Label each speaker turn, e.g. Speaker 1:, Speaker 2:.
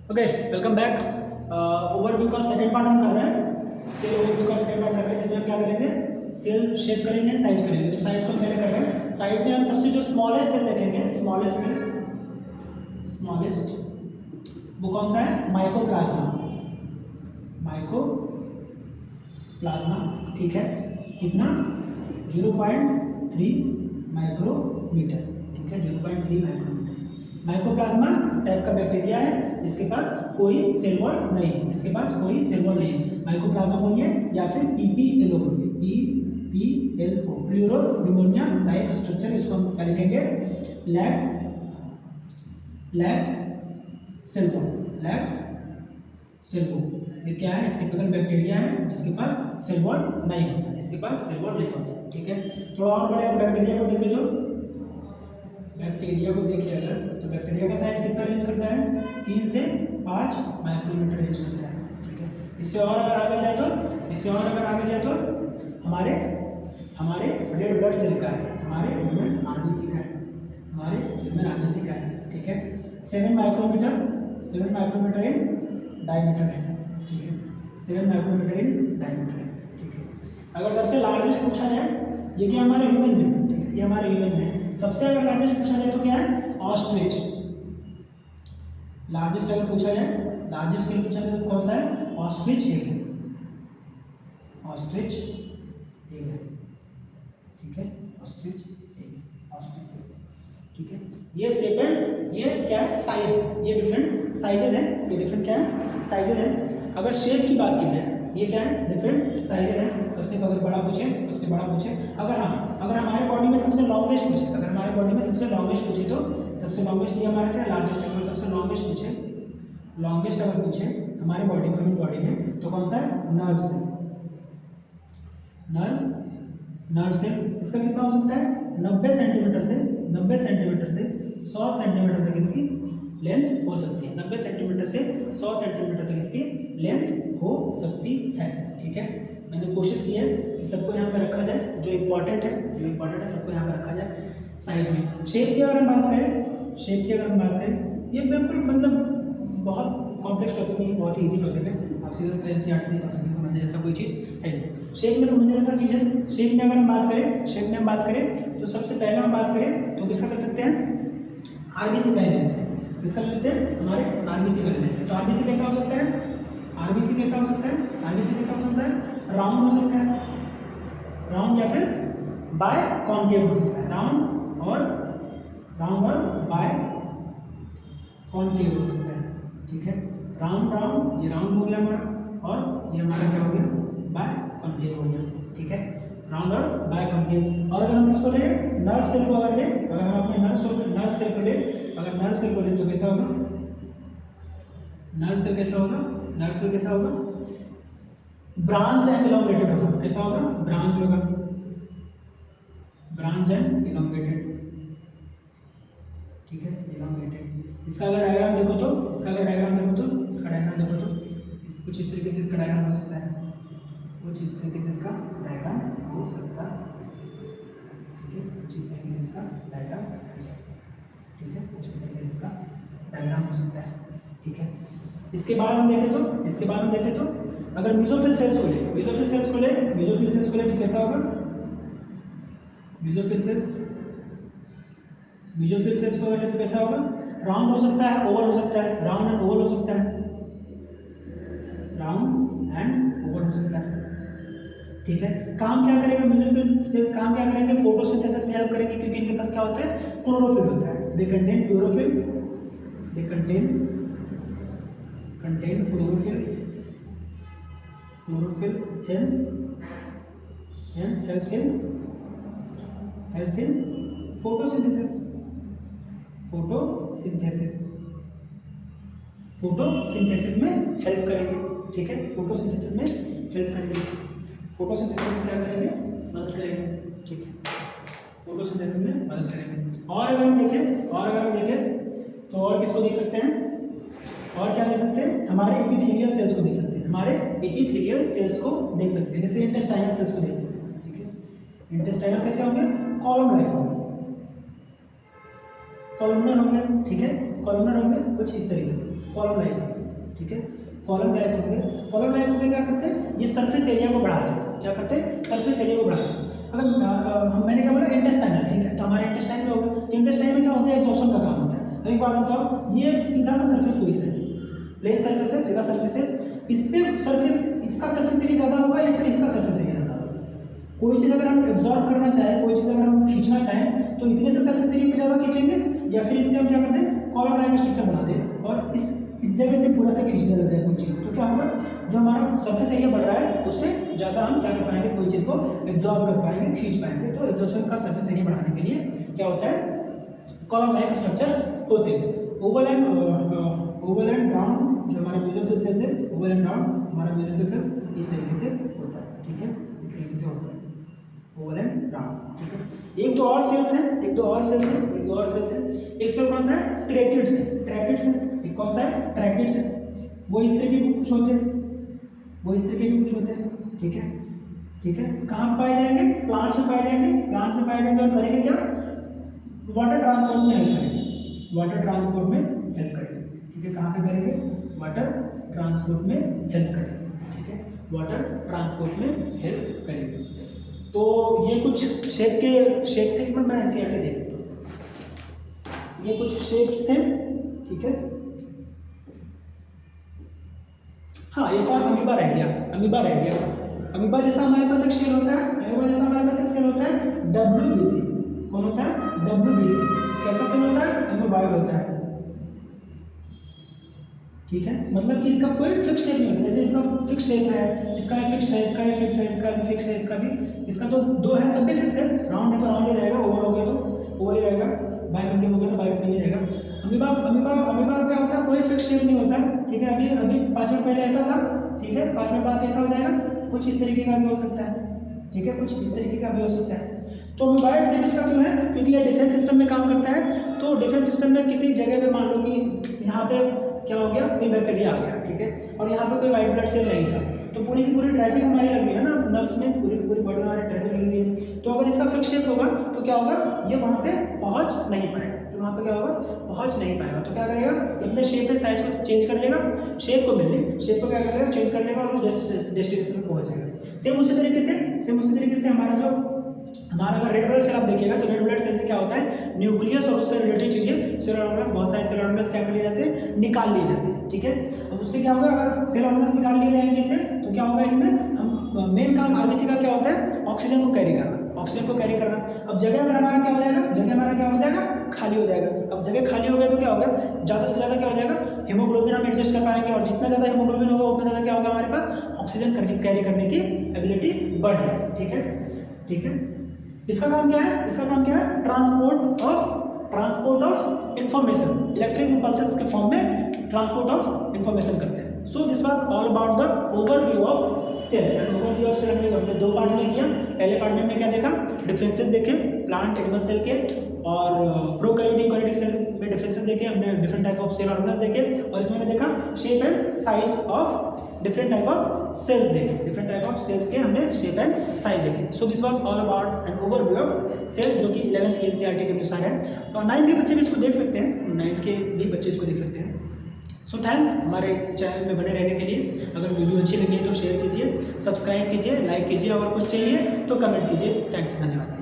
Speaker 1: Okay, welcome back. Overview का second part हम कर रहे हैं। सेल ओवरव्यू का सेकंड पार्ट कर रहे हैं, जिसमें हम क्या करेंगे, सेल शेप करेंगे, साइज करेंगे। तो साइज को पहले कर रहे हैं। साइज में हम सबसे जो स्मॉलेस्ट सेल देखेंगे, स्मॉलेस्ट सेल, स्मॉलेस्ट वो कौन सा है, माइकोप्लाज्मा। माइकोप्लाज्मा, ठीक है। कितना, 0.3 माइक्रोमीटर, ठीक है, 0.3 माइक्रोमीटर। माइकोप्लाज्मा टाइप का बैक्टीरिया है, इसके पास कोई सेल वॉल नहीं है, इसके पास कोई सेल वॉल नहीं है। माइकोप्लाज्मा बोलिए या फिर पीपीएलओ बोलिए, PPLO, pleuropneumonia like structure. इसको हम क्या लिखेंगे, lax cell wall, lax cell wall. ये क्या है, टिपिकल बैक्टीरिया है जिसके पास सेल वॉल नहीं होता है, इसके पास सेल वॉल नहीं होता है, ठीक है। थोड़ा और बड़े बैक्टीरिया को देखिए, तो बैक्टीरिया को देखिए अगर, तो बैक्टीरिया का साइज कितना रेंज करता है, 3 से 5 माइक्रोमीटर रेंज करता है, ठीक है। इससे और अगर आगे जाए तो हमारे रेड ब्लड सेल का है, हमारे ह्यूमन आरबीसी का है, ठीक है। 7 माइक्रोमीटर इन डायमीटर है, ठीक है, 7 माइक्रोमीटर इन डायमीटर है, ठीक है। अगर सबसे लार्जेस्ट पूछा जाए, ये क्या हमारे ह्यूमन में, ठीक है, ये हमारे ह्यूमन में सबसे अगर लार्जेस्ट पूछा जाए तो क्या है, ऑस्ट्रिच। लार्जेस्ट अगर पूछा जाए, लार्जेस्ट सेल पूछा जाए तो कौन सा है, ऑस्ट्रिच एग है, ऑस्ट्रिच एग है, ठीक है, ऑस्ट्रिच एग, ठीक है। ये शेप है, ये क्या है, साइज, ये डिफरेंट साइजेज हैं, ये डिफरेंट क्या है, साइजेज हैं। अगर शेप की बात की जाए, ये क्या है, डिफरेंट साइजेज हैं। सबसे अगर बड़ा पूछे, अगर हमारे बॉडी में सबसे लॉन्गेस्ट पूछे, तो सबसे लॉन्गेस्ट ये हमारा क्या है, लार्जेस्ट। अगर सबसे लॉन्गेस्ट अगर पूछे हमारे बॉडी में, ह्यूमन बॉडी में, तो कौन सा है, नर्व सेल, नर्व सेल। इसका कितना हो सकता है, 90 सेंटीमीटर से 100 सेंटीमीटर तक इसकी लेंथ हो सकती है, 90 सेंटीमीटर से 100 सेंटीमीटर तक इसकी लेंथ हो सकती है, ठीक है। मैंने कोशिश की है कि सबको यहाँ पे रखा जाए, जो इम्पोर्टेंट है सबको यहाँ पे रखा जाए साइज में। शेप की अगर हम बात करें, ये बिल्कुल मतलब बहुत कॉम्प्लेक्स टॉपिक नहीं है, बहुत ही ईजी टॉपिक है। आप सीधे एनसीईआरटी से समझने जैसा कोई चीज़ है नहीं। शेप में समझने जैसा चीज़ है। शेप में अगर हम बात करें तो सबसे पहले हम बात करें तो किसका कर सकते हैं, आरबीसी का ले लेते हैं। किसका ले लेते हैं, हमारे आरबीसी का ले लेते हैं। तो आरबीसी कैसा हो सकता है, राउंड हो सकता है, राउंड या फिर बाय कॉन्केव हो सकता है, राउंड और बाय कॉन्केव हो सकता है, ठीक है। राउंड, ये राउंड हो गया हमारा, और ये हमारा क्या हो गया, बाय कॉन्केव हो गया, ठीक है। राउंड और बाय कॉन्केव। और अगर हम इसको ले, नर्व सेल को अगर हम अपने नर्व सेल को ले तो कैसा होगा, नर्व सेल कैसा होगा, ब्रांच्ड एंड इलोंगेटेड होगा। कैसा होगा, ब्रांच एंड इलोंगेटेड, ठीक है, इलोंगेटेड। इसका अगर डायग्राम देखो तो कुछ इस तरीके से इसका डायग्राम हो सकता है, ठीक है, कुछ इस तरीके से इसका डायग्राम हो सकता है, ठीक है। इसके बाद हम देखें तो अगर मीजोफिल सेल्स को ले तो कैसा होगा, मीजोफिल सेल्स को ले तो कैसा होगा, राउंड हो सकता है, ओवल हो सकता है, राउंड एंड ओवल हो सकता है, ठीक है। काम क्या करेगा मीजोफिल सेल्स, फोटोसिंथेसिस में हेल्प करेंगे, क्योंकि इनके पास क्या होता है, क्लोरोफिल होता है। They contain chlorophyll, hence helps in photosynthesis में हेल्प करेंगे, ठीक है, फोटोसिंथेसिस में क्या करेंगे, मदद करेंगे, ठीक है, फोटोसिंथेसिस में मदद करेंगे। और अगर हम देखें तो और किसको देख सकते हैं, और क्या देख सकते हैं, हमारे एपिथेलियल सेल्स को देख सकते हैं, जैसे इंटेस्टाइनल सेल्स को देख सकते हैं, ठीक है। इंटेस्टाइनल कैसे होंगे, कॉलम लाइक होंगे, कॉलमनर होंगे, ठीक है, कुछ इस तरीके से कॉलम लाइक होंगे, ठीक है। कॉलम लाइक होंगे क्या करते हैं, ये सरफेस एरिया को बढ़ाते हैं। क्या करते हैं, सरफेस एरिया को बढ़ाते हैं। अगर मैंने क्या बोला इंटेस्टाइनल, ठीक है, तो हमारे इंटेस्टाइन में होगा, तो इंटेस्टाइन में क्या होता है, एब्जॉर्प्शन का काम होता है। अभी बात बताओ, ये एक सीधा सा सरफेस कोई है, प्लेन सरफेस है, सीधा सरफेस है, इस पे सरफेस, इसका सरफेस एरिया ज़्यादा होगा या फिर इसका सरफेस एरिया ज़्यादा होगा। कोई चीज़ अगर हम एब्जॉर्ब करना चाहें, कोई चीज़ अगर हम खींचना चाहें, तो इतने से सरफेस एरिया पे ज़्यादा खींचेंगे, या फिर इसमें हम क्या करते हैं, कॉलम लाइक स्ट्रक्चर बना दें और इस जगह से पूरा से खींचने लग जाए कोई चीज़, तो क्या होगा, जो हमारा सरफेस एरिया बढ़ रहा है उससे ज़्यादा हम क्या कर पाएंगे, कोई चीज़ को एब्जॉर्ब कर पाएंगे, खींच पाएंगे। तो एब्जॉर्प्शन का सरफेस एरिया बढ़ाने के लिए क्या होता है, कॉलम लाइक स्ट्रक्चर्स होते हैं। ओवल एंड राउंड जो हमारे बेसोफिल सेल्स है, ओवल एंड राउंड हमारा बेसोफिल सेल्स इस तरीके से होता है, ठीक है, इस तरीके से होता है ओवल एंड राउंड, ठीक है। एक दो और सेल्स हैं, एक सेल कौन सा है, ट्रैकिड्स है, एक कौन सा है, ट्रैकिड्स है, वो इस तरीके के कुछ होते हैं, ठीक है। कहाँ पाए जाएंगे, प्लांट से पाए जाएंगे और करेंगे क्या, वाटर ट्रांसपोर्ट में हेल्प करेंगे, ठीक है। कहाँ पे करेंगे, वाटर ट्रांसपोर्ट में हेल्प करेंगे, ठीक है, वाटर ट्रांसपोर्ट में हेल्प करेंगे। तो ये कुछ शेप थे, मैं एनसीईआरटी देख लेता हूँ, ये कुछ शेप्स थे, ठीक है। हाँ, एक और अमीबा रह गया। अमीबा जैसा हमारे पास एक सेल होता है, WBC। कौन होता है, WBC। कैसा सेल होता है, एमोबॉइड होता है, ठीक है। मतलब कि इसका कोई फिक्स शेप नहीं होता, जैसे इसका फिक्स शेप है, इसका भी फिक्स है, इसका भी फिक्स है, इसका तो दो है तब भी फिक्स है, राउंड है तो राउंड ही रहेगा, ओवल हो गया तो ओवल ही रहेगा, बाइकॉन्केव हो गया तो बाइकॉन्केव ही रहेगा। अमीबा का क्या होता है, कोई फिक्स शेप नहीं होता, ठीक है। अभी 5 मिनट पहले ऐसा था, ठीक है, 5 मिनट बाद कैसा हो जाएगा, कुछ इस तरीके का भी हो सकता है, ठीक है, कुछ इस तरीके का भी हो सकता है। तो अमीबॉइड सेल इसका क्यों है, क्योंकि ये डिफेंस सिस्टम में काम करता है। तो डिफेंस सिस्टम में किसी जगह पे मान लो कि यहाँ पे क्या हो गया, कोई बैक्टीरिया आ गया, ठीक है, और यहाँ पे कोई वाइट ब्लड सेल नहीं था, तो पूरी की पूरी ट्रैफिक हमारी लगी है ना नर्व्स में, पूरी की पूरी बॉडी में हमारी ट्रैफिक लगी हुई है। तो अगर इसका फिक्स शेप होगा तो क्या होगा, ये वहाँ पे पहुँच नहीं पाएगा, तो क्या करेगा, अपने शेप एंड साइज को चेंज कर लेगा, शेप को क्या कर लेगा, चेंज कर लेगा और डेस्टिनेशन पे पहुँच जाएगा। सेम उसी तरीके से हमारा अगर रेड ब्लड सेल आप देखिएगा, तो रेड ब्लड सेल से क्या होता है, न्यूक्लियस और उससे रिलेटेड चीज़ें, सेल ऑर्गेनल्स, बहुत सारे सेल ऑर्गेनल्स क्या कर लिए जाते हैं, निकाल लिए जाते हैं, ठीक है। अब उससे क्या होगा, अगर सेल ऑर्गेनल्स निकाल लिए जाएंगे इससे, तो क्या होगा, इसमें हम मेन काम आरबीसी का क्या होता है, ऑक्सीजन को कैरी करना। अब जगह अगर हमारा क्या हो जाएगा, खाली हो जाएगा। अब जगह खाली हो गया तो क्या होगा, ज़्यादा से ज़्यादा क्या हो जाएगा, हीमोग्लोबिन हम एडजस्ट कर पाएंगे, और जितना ज़्यादा हीमोग्लोबिन होगा उतना ज़्यादा क्या होगा, हमारे पास ऑक्सीजन कैरी करने की एबिलिटी बढ़ जाएगी, ठीक है। इसका काम क्या है, transport of information, electric impulses के फॉर्म में ट्रांसपोर्ट ऑफ इंफॉर्मेशन करते हैं। So this was all about the overview of cell. हमने 2 पार्ट में किया। पहले पार्ट में हमने क्या देखा, डिफरेंसेस देखे प्लांट एनिमल सेल के, और प्रोकैरियोटिक यूकैरियोटिक सेल में डिफरेंसेस देखे हमने, different type of cell organelles देखे, और इसमें हमने देखा shape and size of different type of cells के हमने शेप एंड साइज देखे। So this was all about an overview of cell, जो कि 11th के एनसीईआरटी के अनुसार है, और 9th के बच्चे भी इसको देख सकते हैं, 9th के भी बच्चे इसको देख सकते हैं। सो थैंक्स हमारे चैनल में बने रहने के लिए। अगर वीडियो अच्छी लगी है तो शेयर कीजिए, सब्सक्राइब कीजिए, लाइक कीजिए, अगर कुछ चाहिए तो कमेंट कीजिए। थैंक्स, धन्यवाद।